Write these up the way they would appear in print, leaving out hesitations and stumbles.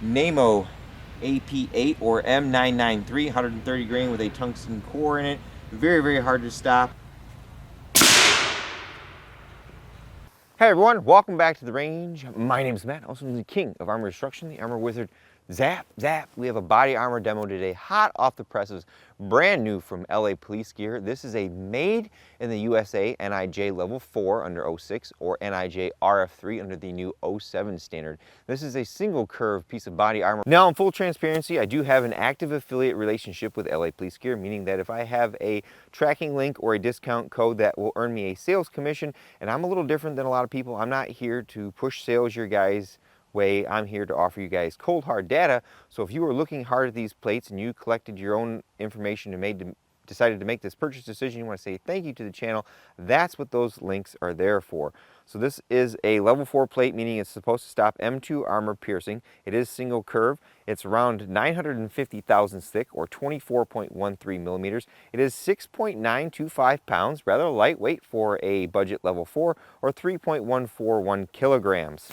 NAMO AP8 or M993, 130 grain with a tungsten core in it. Very, very hard to stop. Hey everyone, welcome back to the range. My name is Matt, also the king of armor destruction, the armor wizard. Zap. We have a body armor demo today, hot off the presses, brand new from LA Police Gear. This is a made in the USA NIJ Level IV under 06 or NIJ RF3 under the new 07 standard. This is a single curve piece of body armor. Now, in full transparency, I do have an active affiliate relationship with LA Police Gear, meaning that if I have a tracking link or a discount code that will earn me a sales commission, and I'm a little different than a lot of people. I'm not here to push sales your guys' way. I'm here to offer you guys cold hard data. So if you were looking hard at these plates and you collected your own information and decided to make this purchase decision, you want to say thank you to the channel, that's what those links are there for. So this is a level 4 plate, meaning it's supposed to stop M2 armor piercing. It is single curve. It's around 950 thousandths thick or 24.13 millimeters. It is 6.925 pounds, rather lightweight for a budget level 4, or 3.141 kilograms.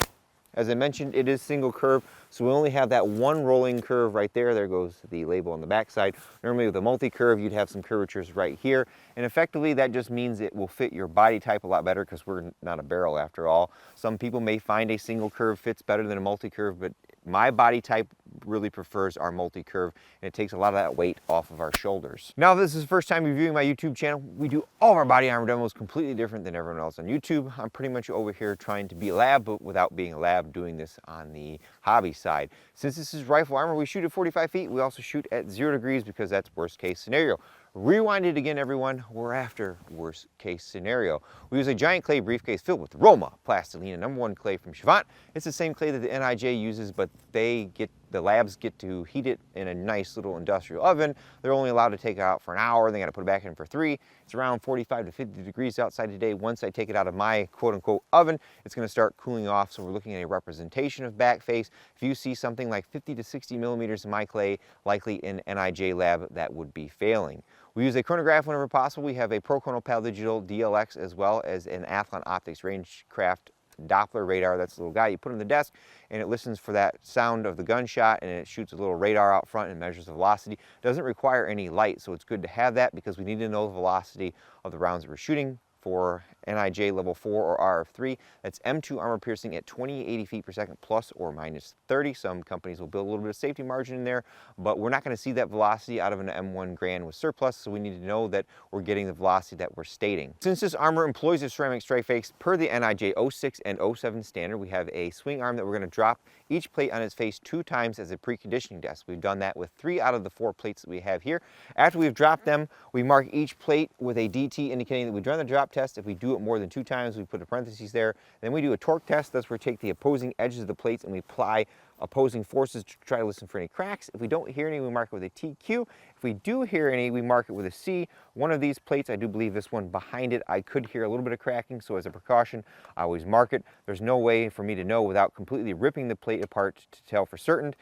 As I mentioned, it is single curve, so we only have that one rolling curve right there. There goes the label on the back side. Normally with a multi-curve, you'd have some curvatures right here. And effectively, that just means it will fit your body type a lot better because we're not a barrel after all. Some people may find a single curve fits better than a multi-curve, but my body type really prefers our multi-curve, and it takes a lot of that weight off of our shoulders. Now, if this is the first time you're viewing my YouTube channel, we do all of our body armor demos completely different than everyone else on YouTube. I'm pretty much over here trying to be a lab, but without being a lab, doing this on the hobby side. Since this is rifle armor, we shoot at 45 feet. We also shoot at 0 degrees because that's worst case scenario. Rewind it again, everyone. We're after worst case scenario. We use a giant clay briefcase filled with Roma Plastilina #1 clay from Chavant. It's the same clay that the NIJ uses, but the labs get to heat it in a nice little industrial oven. They're only allowed to take it out for an hour. They got to put it back in for 3. It's around 45 to 50 degrees outside today. Once I take it out of my quote-unquote oven, it's going to start cooling off. So we're looking at a representation of back face. If you see something like 50 to 60 millimeters in my clay, likely in NIJ lab, that would be failing. We use a chronograph whenever possible. We have a Pro Pal Digital DLX as well as an Athlon Optics Rangecraft Doppler radar. That's a little guy you put on the desk, and it listens for that sound of the gunshot, and it shoots a little radar out front and measures the velocity. Doesn't require any light, so it's good to have that because we need to know the velocity of the rounds that we're shooting. For NIJ Level 4 or RF3, that's M2 armor piercing at 2080 feet per second plus or minus 30. Some companies will build a little bit of safety margin in there, but we're not going to see that velocity out of an M1 Grand with surplus, so we need to know that we're getting the velocity that we're stating. Since this armor employs a ceramic strike face per the NIJ 06 and 07 standard, we have a swing arm that we're going to drop each plate on its face 2 times as a preconditioning test. We've done that with 3 out of the 4 plates that we have here. After we've dropped them, we mark each plate with a DT indicating that we've done the drop test. If we do it more than 2 times, we put a parentheses there. Then we do a torque test. That's where we take the opposing edges of the plates and we apply opposing forces to try to listen for any cracks. If we don't hear any, we mark it with a TQ. If we do hear any, we mark it with a C. One of these plates, I do believe this one behind it, I could hear a little bit of cracking, so as a precaution, I always mark it. There's no way for me to know without completely ripping the plate apart to tell for certain.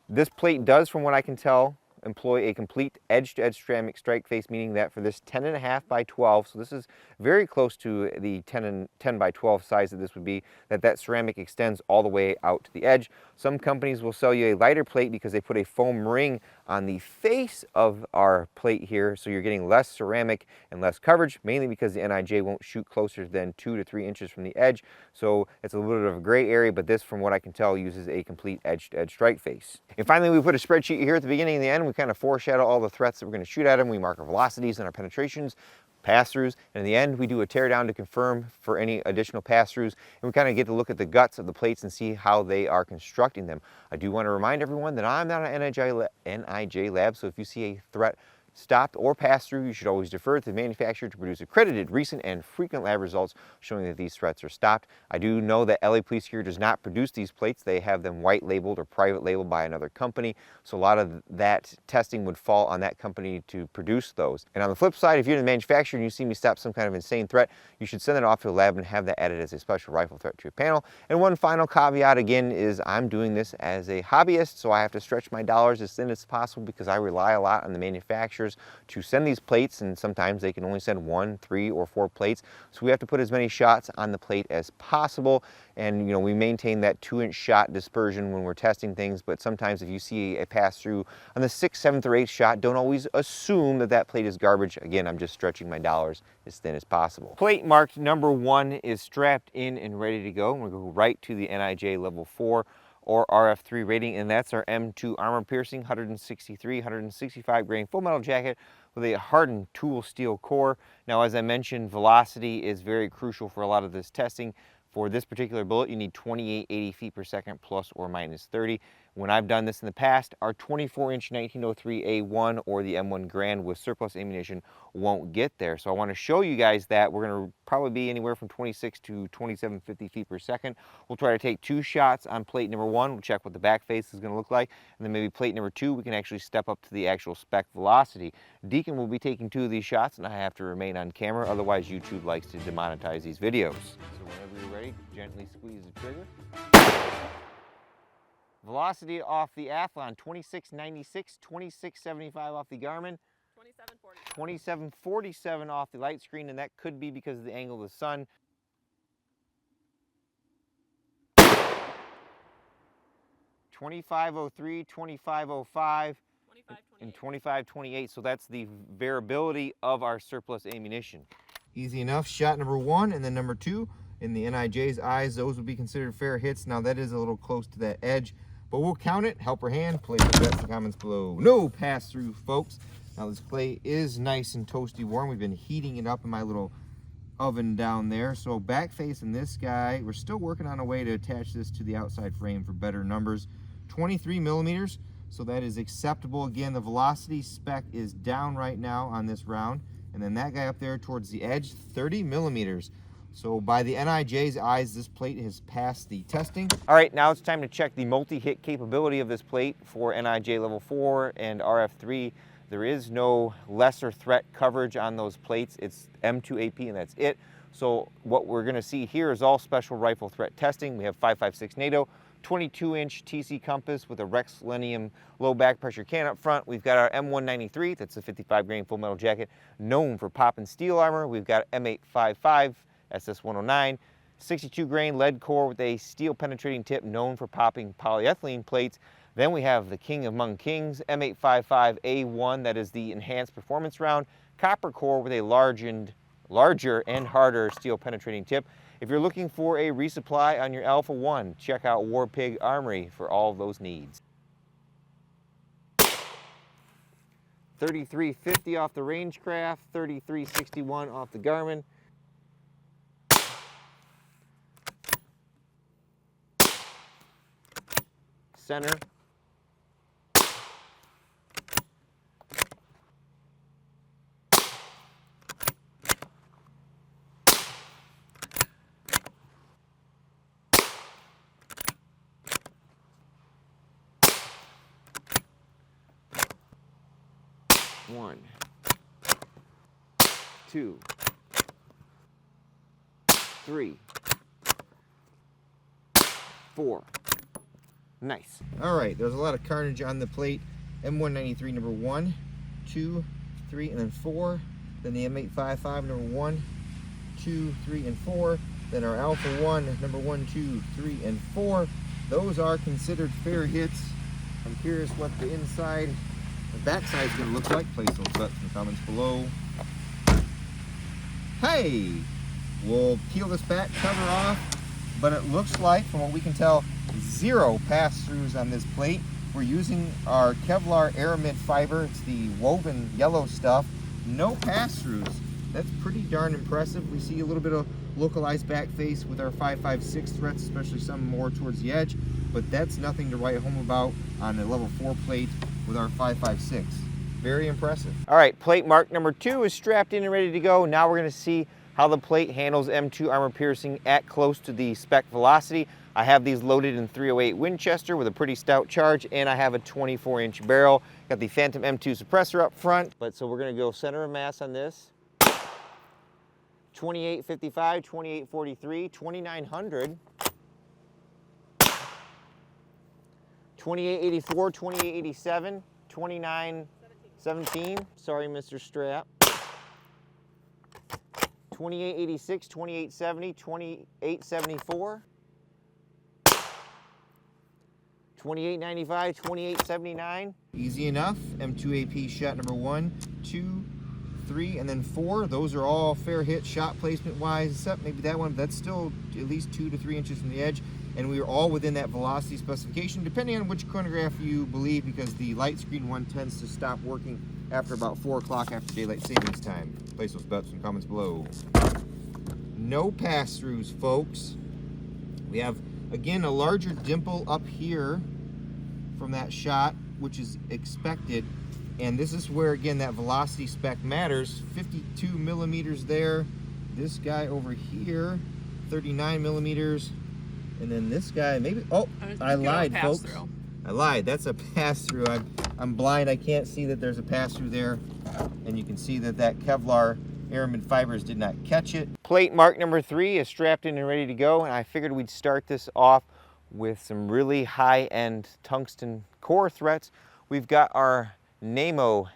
This plate does, from what I can tell, employ a complete edge-to-edge ceramic strike face, meaning that for this 10.5 by 12, so this is very close to the 10 by 12 size that this would be, that ceramic extends all the way out to the edge. Some companies will sell you a lighter plate because they put a foam ring on the face of our plate here, so you're getting less ceramic and less coverage, mainly because the NIJ won't shoot closer than 2 to 3 inches from the edge, so it's a little bit of a gray area, but this, from what I can tell, uses a complete edge-to-edge strike face. And finally, we put a spreadsheet here at the beginning and the end. We kind of foreshadow all the threats that we're going to shoot at them. We mark our velocities and our penetrations, pass-throughs, and in the end we do a tear down to confirm for any additional pass-throughs, and we kind of get to look at the guts of the plates and see how they are constructing them. I do want to remind everyone that I'm not an NIJ lab, so if you see a threat stopped or passed through, you should always defer to the manufacturer to produce accredited, recent, and frequent lab results showing that these threats are stopped. I do know that LA Police Gear does not produce these plates. They have them white labeled or private labeled by another company, so a lot of that testing would fall on that company to produce those. And on the flip side, if you're the manufacturer and you see me stop some kind of insane threat, you should send it off to a lab and have that added as a special rifle threat to your panel. And one final caveat again is I'm doing this as a hobbyist, so I have to stretch my dollars as thin as possible because I rely a lot on the manufacturer manufacturers to send these plates, and sometimes they can only send 1, 3, or 4 plates. So we have to put as many shots on the plate as possible. And you know, we maintain that 2-inch shot dispersion when we're testing things, but sometimes if you see a pass through on the 6th, 7th, or 8th shot, don't always assume that that plate is garbage. Again, I'm just stretching my dollars as thin as possible. Plate marked number 1 is strapped in and ready to go. We're going to go right to the NIJ Level 4 or RF3 rating, and that's our M2 armor piercing 165 grain full metal jacket with a hardened tool steel core. Now, as I mentioned, velocity is very crucial for a lot of this testing. For this particular bullet, you need 2880 feet per second plus or minus 30. When I've done this in the past, our 24-inch 1903A1 or the M1 Grand with surplus ammunition won't get there. So I want to show you guys that we're going to probably be anywhere from 26 to 2750 feet per second. We'll try to take 2 shots on plate number 1. We'll check what the back face is going to look like. And then maybe plate number 2, we can actually step up to the actual spec velocity. Deacon will be taking 2 of these shots, and I have to remain on camera. Otherwise, YouTube likes to demonetize these videos. So whenever you're ready, gently squeeze the trigger. Velocity off the Athlon, 2696, 2675 off the Garmin, 2747 off the light screen, and that could be because of the angle of the sun. 2503, 2505, and 2528, so that's the variability of our surplus ammunition. Easy enough. Shot number 1 and then number 2. In the NIJ's eyes, those would be considered fair hits. Now that is a little close to that edge, but we'll count it. Helper hand, place your bets in the comments below. No pass through, folks. Now this clay is nice and toasty warm. We've been heating it up in my little oven down there. So back facing this guy, we're still working on a way to attach this to the outside frame for better numbers. 23 millimeters, so that is acceptable. Again, the velocity spec is down right now on this round. And then that guy up there towards the edge, 30 millimeters. So by the NIJ's eyes, this plate has passed the testing. All right, now it's time to check the multi-hit capability of this plate for NIJ Level 4 and RF3. There is no lesser threat coverage on those plates. It's M2 AP and that's it. So what we're gonna see here is all special rifle threat testing. We have 5.56 NATO, 22-inch TC compass with a Rex Selenium low back pressure can up front. We've got our M193, that's a 55 grain full metal jacket, known for popping steel armor. We've got M855, SS109, 62 grain lead core with a steel penetrating tip, known for popping polyethylene plates. Then we have the king among kings, M855A1, that is the enhanced performance round, copper core with a larger and harder steel penetrating tip. If you're looking for a resupply on your Alpha 1, check out War Pig Armory for all of those needs. 3350 off the Rangecraft, 3361 off the Garmin. Center. One, 2, 3, 4. Nice. All right, there's a lot of carnage on the plate. M193 number 1, 2, 3, and then 4. Then the M855 number 1, 2, 3, and 4. Then our Alpha 1 number 1, 2, 3, and 4. Those are considered fair hits. I'm curious what the inside, the backside is going to look like. Place those bets in the comments below. Hey, we'll peel this back cover off, but it looks like, from what we can tell, 0 pass-throughs on this plate. We're using our Kevlar Aramid fiber. It's the woven yellow stuff. No pass-throughs. That's pretty darn impressive. We see a little bit of localized back face with our 5.56 threats, especially some more towards the edge, but that's nothing to write home about on the level 4 plate with our 5.56. Very impressive. All right, plate mark number 2 is strapped in and ready to go. Now we're gonna see how the plate handles M2 armor piercing at close to the spec velocity. I have these loaded in 308 Winchester with a pretty stout charge, and I have a 24-inch barrel. Got the Phantom M2 suppressor up front, but so we're gonna go center of mass on this. 2855, 2843, 2900, 2884, 2887, 2917, 17, sorry Mr. Strap. 2886, 2870, 2874. 2895, 2879. Easy enough. M2AP shot number 1, 2, 3, and then 4. Those are all fair hits shot placement wise, except maybe that one, but that's still at least 2 to 3 inches from the edge. And we are all within that velocity specification, depending on which chronograph you believe, because the light screen one tends to stop working after about 4 o'clock after daylight savings time. Place those bets in the comments below. No pass-throughs, folks. We have, again, a larger dimple up here from that shot, which is expected. And this is where, again, that velocity spec matters. 52 millimeters there. This guy over here, 39 millimeters. And then this guy, maybe, oh, I lied, folks. I lied, that's a pass-through. I'm blind, I can't see that there's a pass-through there. And you can see that that Kevlar Aramid fibers did not catch it. Plate mark number 3 is strapped in and ready to go, and I figured we'd start this off with some really high-end tungsten core threats. We've got our NATO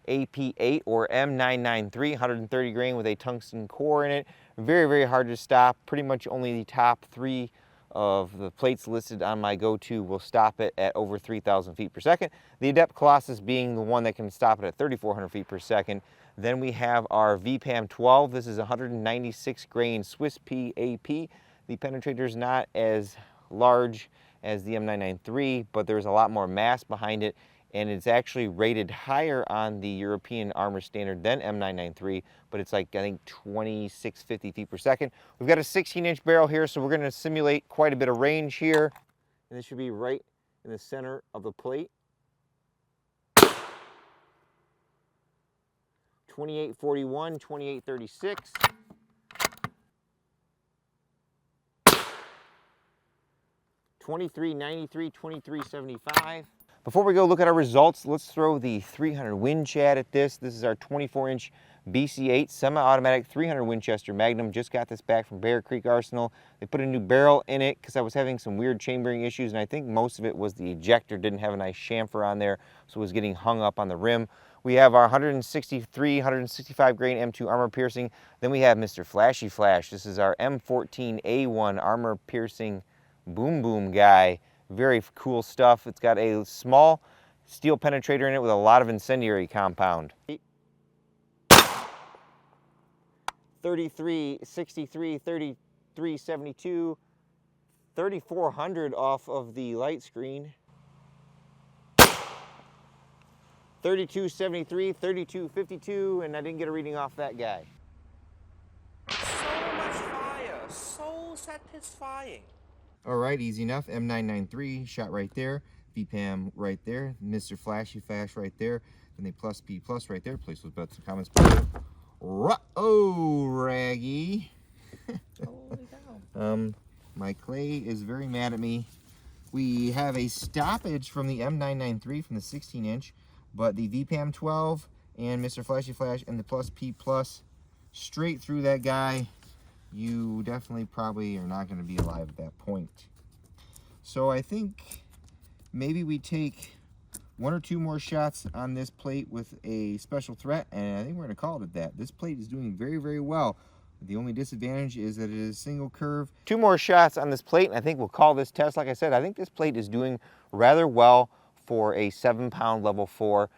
AP8 or M993, 130 grain with a tungsten core in it. Very, very hard to stop. Pretty much only the top 3 of the plates listed on my go-to will stop it at over 3,000 feet per second. The Adept Colossus being the one that can stop it at 3,400 feet per second. Then we have our VPAM 12. This is 196 grain Swiss PAP. The penetrator is not as large as the M993, but there's a lot more mass behind it, and it's actually rated higher on the European armor standard than M993, but it's like, I think, 2650 feet per second. We've got a 16-inch barrel here, so we're going to simulate quite a bit of range here, and this should be right in the center of the plate. 2841, 2836. 2393, 2375. Before we go look at our results, let's throw the 300 Winch at this. This is our 24-inch BC-8 semi-automatic 300 Winchester Magnum. Just got this back from Bear Creek Arsenal. They put a new barrel in it because I was having some weird chambering issues, and I think most of it was the ejector didn't have a nice chamfer on there, so it was getting hung up on the rim. We have our 163, 165 grain M2 armor piercing. Then we have Mr. Flashy Flash. This is our M14A1 armor piercing boom boom guy. Very cool stuff. It's got a small steel penetrator in it with a lot of incendiary compound. 3363, 3372, 3400 off of the light screen. 3273, 3252, and I didn't get a reading off that guy. So much fire, so satisfying. All right, easy enough. M993 shot right there, VPAM right there, Mr. Flashy Flash right there, and the plus P plus right there. Place those bets and comments below. Oh, Raggy. Holy cow. My clay is very mad at me. We have a stoppage from the M993 from the 16-inch, but the VPAM 12 and Mr. Flashy Flash and the plus P plus straight through that guy. You definitely probably are not going to be alive at that point. So I think maybe we take 1 or 2 more shots on this plate with a special threat, and I think we're going to call it at that. This plate is doing very, very well. The only disadvantage is that it is single curve. 2 more shots on this plate, and I think we'll call this test. Like I said, I think this plate is doing rather well for a 7-pound level 4.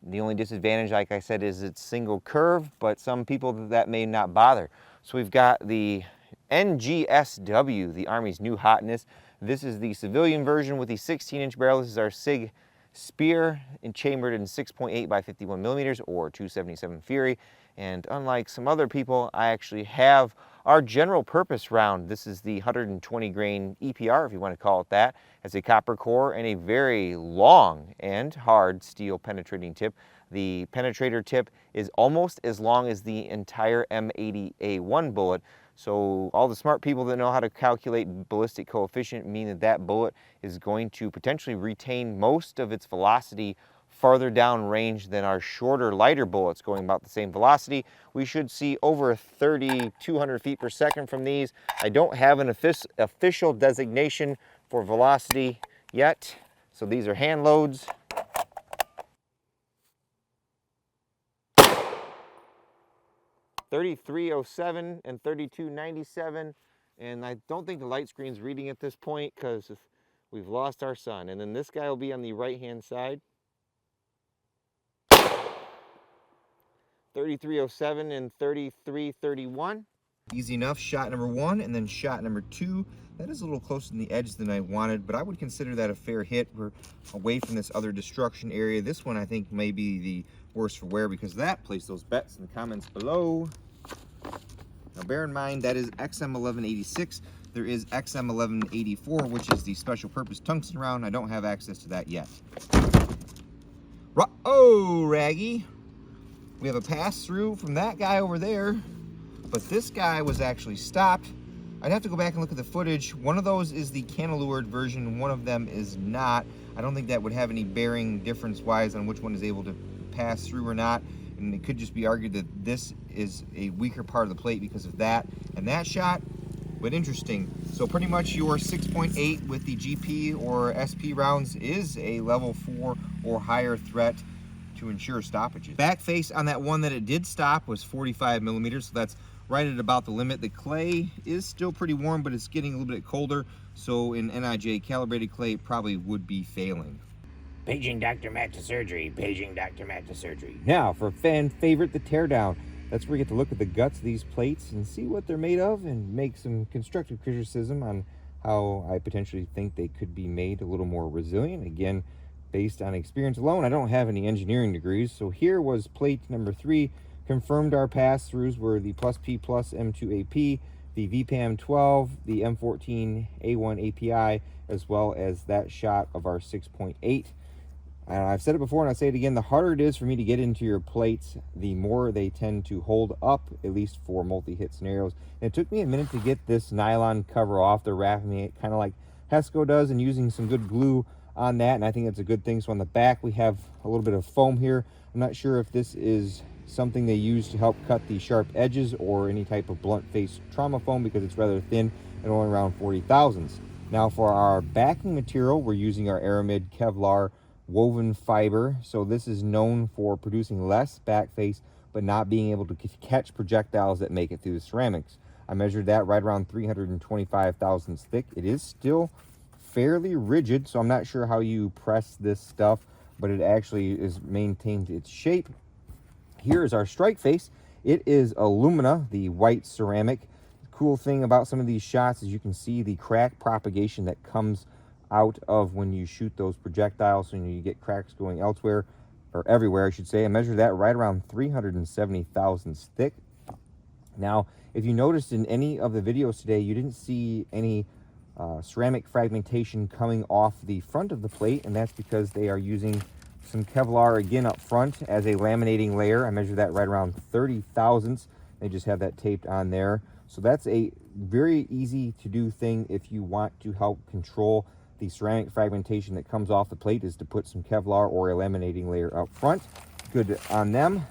The only disadvantage, like I said, is it's single curve, but some people that may not bother. So we've got the NGSW, the Army's new hotness. This is the civilian version with the 16-inch barrel. This is our SIG Spear, chambered in 6.8 by 51 millimeters or 277 Fury. And unlike some other people, I actually have our general purpose round. This is the 120 grain EPR, if you want to call it that. It's a copper core and a very long and hard steel penetrating tip. The penetrator tip is almost as long as the entire M80A1 bullet. So all the smart people that know how to calculate ballistic coefficient mean that that bullet is going to potentially retain most of its velocity farther down range than our shorter, lighter bullets going about the same velocity. We should see over 3,200 feet per second from these. I don't have an official designation for velocity yet, so these are hand loads. 3307 and 3297. And I don't think the light screen's reading at this point because we've lost our sun. And then this guy will be on the right-hand side. 3307 and 3331. Easy enough, shot number one, and then shot number two. That is a little closer to the edge than I wanted, but I would consider that a fair hit. We're away from this other destruction area. This one I think may be the worse for wear because of that. Place those bets in the comments below. Now bear in mind that is XM1186. There is XM1184, which is the special purpose tungsten round. I don't have access to that yet. Oh, Raggy. We have a pass through from that guy over there, but this guy was actually stopped. I'd have to go back and look at the footage. One of those is the cantilevered version, one of them is not. I don't think that would have any bearing difference-wise on which one is able to pass through or not, and it could just be argued that this is a weaker part of the plate because of that and that shot, but interesting. So pretty much your 6.8 with the GP or SP rounds is a level 4 or higher threat to ensure stoppages. Back face on that one that it did stop was 45 millimeters, so that's right at about the limit. The clay is still pretty warm, but it's getting a little bit colder, so in NIJ calibrated clay, it probably would be failing. Paging Dr. Matt to surgery. Paging Dr. Matt to surgery. Now, for fan favorite, the teardown. That's where you get to look at the guts of these plates and see what they're made of and make some constructive criticism on how I potentially think they could be made a little more resilient. Again, based on experience alone, I don't have any engineering degrees. So here was plate number 3. Confirmed our pass-throughs were the +P plus M2AP, the VPAM 12, the M14 A1 API, as well as that shot of our 6.8. I've said it before and I'll say it again, the harder it is for me to get into your plates, the more they tend to hold up, at least for multi-hit scenarios. And it took me a minute to get this nylon cover off. They're wrapping it kind of like Hesco does and using some good glue on that, and I think that's a good thing. So on the back we have a little bit of foam here. I'm not sure if this is something they use to help cut the sharp edges or any type of blunt face trauma foam because it's rather thin and only around 40 thousandths. Now for our backing material, we're using our Aramid Kevlar woven fiber. So this is known for producing less back face but not being able to catch projectiles that make it through the ceramics. I measured that right around 325 thousandths thick. It is still fairly rigid, so I'm not sure how you press this stuff, but it actually is maintained its shape. Here is our strike face. It is Alumina, the white ceramic. The cool thing about some of these shots is you can see the crack propagation that comes out of when you shoot those projectiles, so you get cracks going elsewhere, or everywhere I should say. I measured that right around 370 thousandths thick. Now, if you noticed in any of the videos today, you didn't see any ceramic fragmentation coming off the front of the plate, and that's because they are using some Kevlar again up front as a laminating layer. I measured that right around 30 thousandths. They just have that taped on there. So that's a very easy to do thing if you want to help control the ceramic fragmentation that comes off the plate, is to put some Kevlar or a laminating layer up front. Good on them.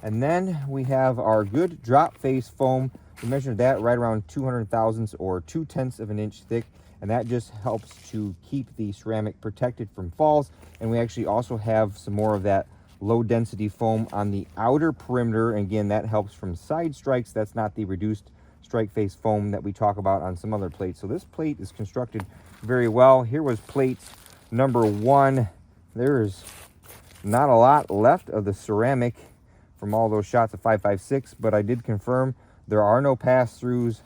And then we have our good drop face foam. We measured that right around 200 thousandths or 2/10 of an inch thick, and that just helps to keep the ceramic protected from falls. And we actually also have some more of that low density foam on the outer perimeter. And again, that helps from side strikes. That's not the reduced strike face foam that we talk about on some other plates. So this plate is constructed very well. Here was plate number 1. There is not a lot left of the ceramic from all those shots of 5.56, but I did confirm there are no pass-throughs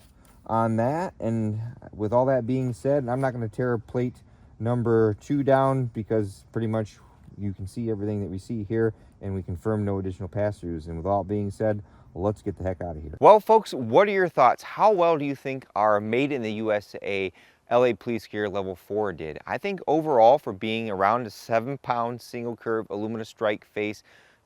on that. And with all that being said, I'm not going to tear plate number 2 down because pretty much you can see everything that we see here, and we confirm no additional pass-throughs. And with all being said, let's get the heck out of here. Well, folks, what are your thoughts? How well do you think our Made in the USA LAPG Level IV did? I think overall, for being around a 7-pound single curve aluminum strike face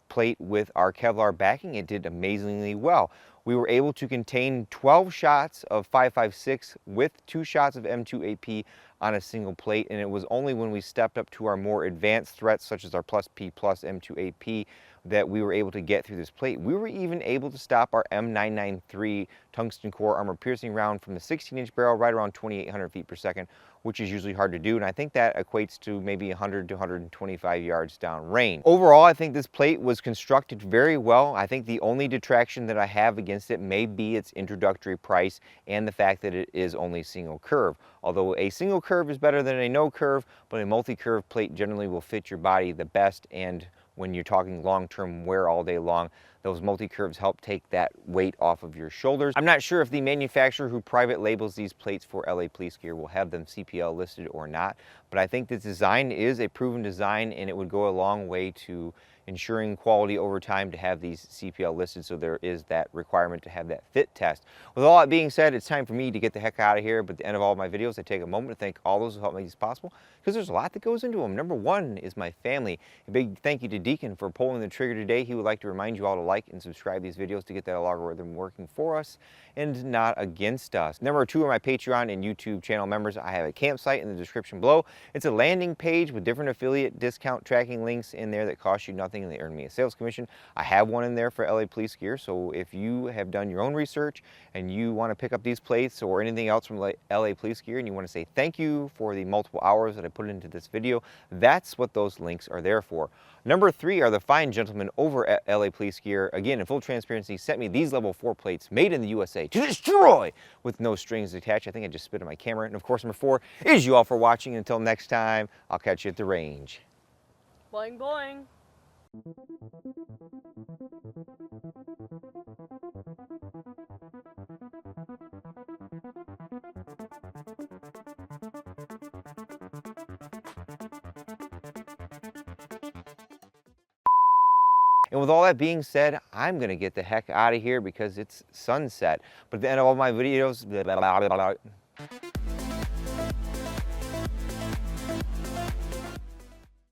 plate with our Kevlar backing, it did amazingly well. We were able to contain 12 shots of 5.56 with 2 shots of M2AP on a single plate, and it was only when we stepped up to our more advanced threats, such as our +P plus M2AP, that we were able to get through this plate. We were even able to stop our M993 tungsten core armor piercing round from the 16-inch barrel right around 2,800 feet per second, which is usually hard to do, and I think that equates to maybe 100 to 125 yards down range. Overall, I think this plate was constructed very well. I think the only detraction that I have against against it may be its introductory price and the fact that it is only single curve. Although a single curve is better than a no curve, but a multi-curve plate generally will fit your body the best, and when you're talking long-term wear all day long, those multi-curves help take that weight off of your shoulders. I'm not sure if the manufacturer who private labels these plates for LA Police Gear will have them CPL listed or not, but I think this design is a proven design, and it would go a long way to ensuring quality over time to have these CPL listed, so there is that requirement to have that fit test. With all that being said, it's time for me to get the heck out of here, but at the end of all my videos, I take a moment to thank all those who helped make these possible, because there's a lot that goes into them. Number one is my family. A big thank you to Deacon for pulling the trigger today. He would like to remind you all to like and subscribe these videos to get that algorithm working for us and not against us. Number two are my Patreon and YouTube channel members. I have a campsite in the description below. It's a landing page with different affiliate discount tracking links in there that cost you nothing and they earn me a sales commission. I have one in there for LA Police Gear, so if you have done your own research and you want to pick up these plates or anything else from LA Police Gear and you want to say thank you for the multiple hours that I put into this video, that's what those links are there for. Number three are the fine gentlemen over at LA Police Gear. Again, in full transparency, sent me these level 4 plates made in the USA to destroy with no strings attached. I think I just spit on my camera. And of course, number four is you all for watching. Until next time, I'll catch you at the range. Boing, boing. And with all that being said, I'm going to get the heck out of here because it's sunset. But at the end of all my videos, blah, blah, blah, blah, blah.